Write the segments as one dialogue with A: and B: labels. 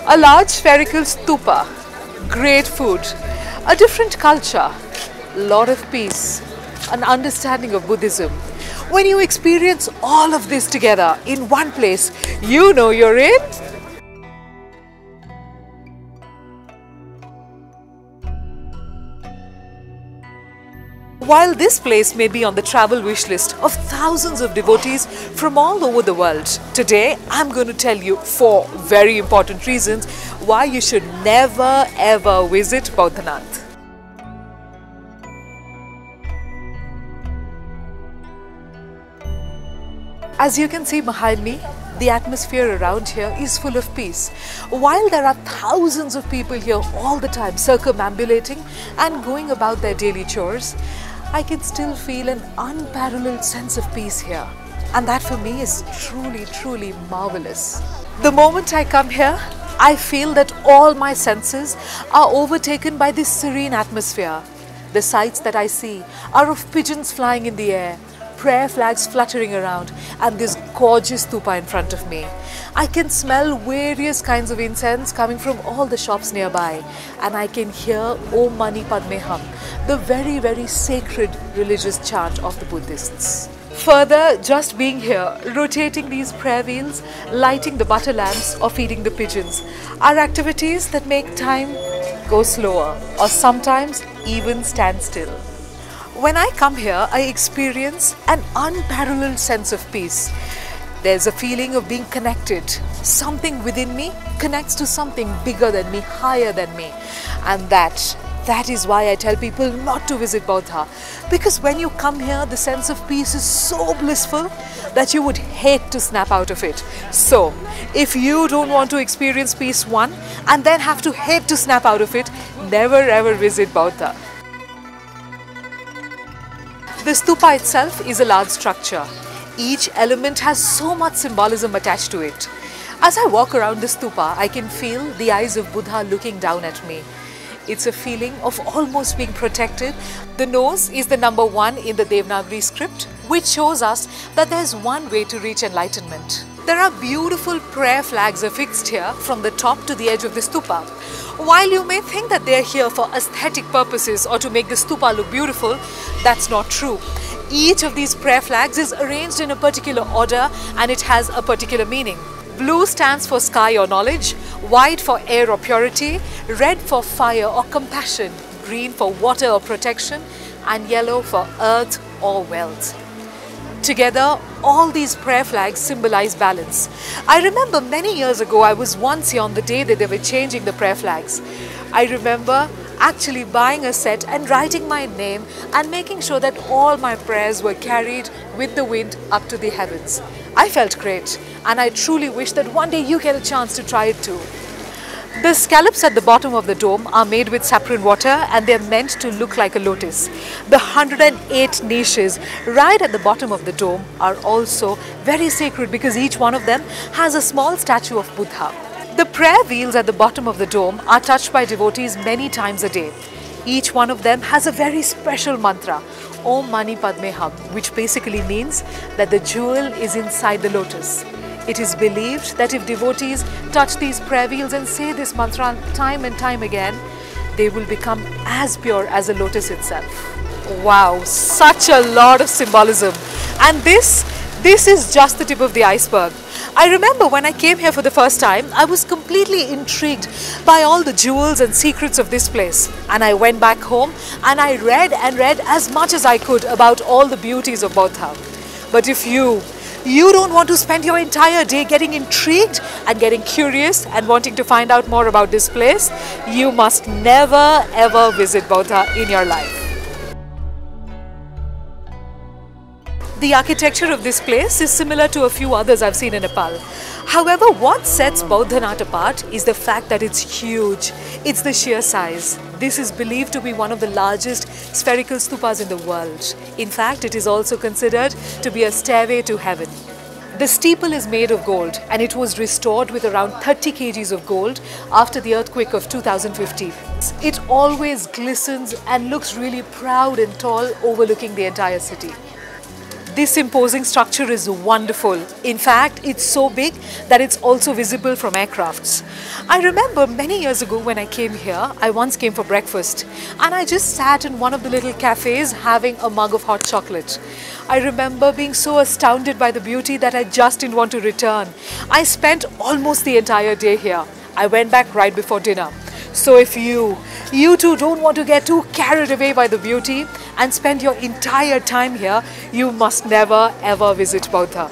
A: A large spherical stupa, great food, a different culture, lot of peace, an understanding of Buddhism. When you experience all of this together in one place, you know you're in. While this place may be on the travel wish list of thousands of devotees from all over the world, today I'm going to tell you 4 very important reasons why you should never ever visit Bodhanath. As you can see behind me, the atmosphere around here is full of peace. While there are thousands of people here all the time circumambulating and going about their daily chores, I can still feel an unparalleled sense of peace here. And that for me is truly marvelous. The moment I come here, I feel that all my senses are overtaken by this serene atmosphere. The sights that I see are of pigeons flying in the air, prayer flags fluttering around, and this gorgeous stupa in front of me. I can smell various kinds of incense coming from all the shops nearby, and I can hear Om Mani Padme Hum, the very sacred religious chant of the Buddhists. Further, just being here, rotating these prayer wheels, lighting the butter lamps or feeding the pigeons are activities that make time go slower or sometimes even stand still. When I come here, I experience an unparalleled sense of peace. There's a feeling of being connected. Something within me connects to something bigger than me, higher than me. And that is why I tell people not to visit Bodha. Because when you come here, the sense of peace is so blissful that you would hate to snap out of it. So, if you don't want to experience peace one and then have to hate to snap out of it, never ever visit Bodha. The stupa itself is a large structure. Each element has so much symbolism attached to it. As I walk around the stupa, I can feel the eyes of Buddha looking down at me. It's a feeling of almost being protected. The nose is the number 1 in the Devanagari script, which shows us that there's one way to reach enlightenment. There are beautiful prayer flags affixed here from the top to the edge of the stupa. While you may think that they're here for aesthetic purposes or to make the stupa look beautiful, that's not true. Each of these prayer flags is arranged in a particular order and it has a particular meaning. Blue stands for sky or knowledge, white for air or purity, red for fire or compassion, green for water or protection, and yellow for earth or wealth. Together, all these prayer flags symbolize balance. I remember many years ago, I was once here on the day that they were changing the prayer flags. I remember actually buying a set and writing my name and making sure that all my prayers were carried with the wind up to the heavens. I felt great, and I truly wish that one day you get a chance to try it too. The scallops at the bottom of the dome are made with saffron water and they're meant to look like a lotus. The 108 niches right at the bottom of the dome are also very sacred because each one of them has a small statue of Buddha. The prayer wheels at the bottom of the dome are touched by devotees many times a day. Each one of them has a very special mantra, Om Mani Padme Hum, which basically means that the jewel is inside the lotus. It is believed that if devotees touch these prayer wheels and say this mantra time and time again, they will become as pure as the lotus itself. Wow, such a lot of symbolism. And this is just the tip of the iceberg. I remember when I came here for the first time, I was completely intrigued by all the jewels and secrets of this place. And I went back home and I read as much as I could about all the beauties of Bodha. But if you don't want to spend your entire day getting intrigued and getting curious and wanting to find out more about this place, you must never ever visit Bodha in your life. The architecture of this place is similar to a few others I've seen in Nepal. However, what sets Bodhanath apart is the fact that it's huge. It's the sheer size. This is believed to be one of the largest spherical stupas in the world. In fact, it is also considered to be a stairway to heaven. The steeple is made of gold and it was restored with around 30 kgs of gold after the earthquake of 2015. It always glistens and looks really proud and tall overlooking the entire city. This imposing structure is wonderful. In fact, it's so big that it's also visible from aircrafts. I remember many years ago when I came here, I once came for breakfast and I just sat in one of the little cafes having a mug of hot chocolate. I remember being so astounded by the beauty that I just didn't want to return. I spent almost the entire day here. I went back right before dinner. So if you too don't want to get too carried away by the beauty and spend your entire time here, you must never ever visit Baudha.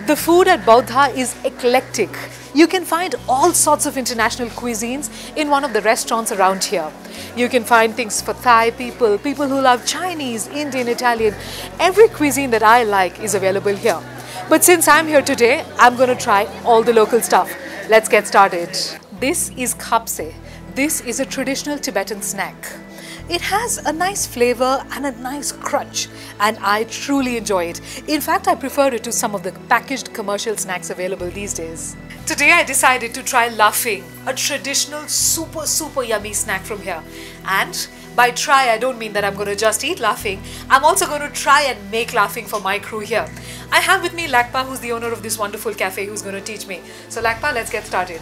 A: The food at Baudha is eclectic. You can find all sorts of international cuisines in one of the restaurants around here. You can find things for Thai people, people who love Chinese, Indian, Italian. Every cuisine that I like is available here. But since I'm here today, I'm going to try all the local stuff. Let's get started. This is khapse. This is a traditional Tibetan snack. It has a nice flavor and a nice crunch, and I truly enjoy it. In fact, I prefer it to some of the packaged commercial snacks available these days. Today I decided to try laughing, a traditional super yummy snack from here. And by try, I don't mean that I'm going to just eat laughing. I'm also going to try and make laughing for my crew here. I have with me Lakpa, who's the owner of this wonderful cafe, who's going to teach me. So Lakpa, let's get started.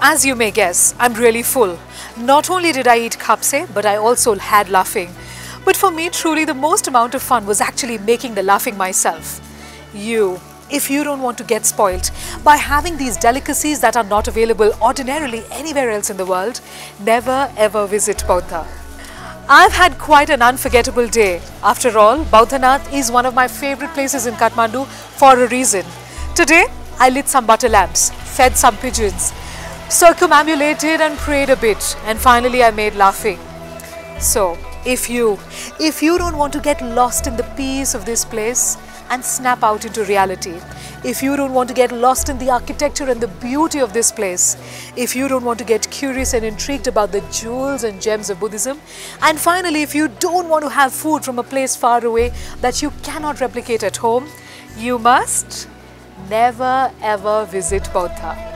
A: As you may guess, I'm really full. Not only did I eat khapse, but I also had laughing. But for me, truly the most amount of fun was actually making the laughing myself. If you don't want to get spoilt by having these delicacies that are not available ordinarily anywhere else in the world, never ever visit Baudha. I've had quite an unforgettable day. After all, Baudhanath is one of my favorite places in Kathmandu for a reason. Today, I lit some butter lamps, fed some pigeons, circumambulated and prayed a bit, and finally I made laughing. So, if you don't want to get lost in the peace of this place and snap out into reality, if you don't want to get lost in the architecture and the beauty of this place, if you don't want to get curious and intrigued about the jewels and gems of Buddhism, and finally if you don't want to have food from a place far away that you cannot replicate at home, you must never ever visit Baudha.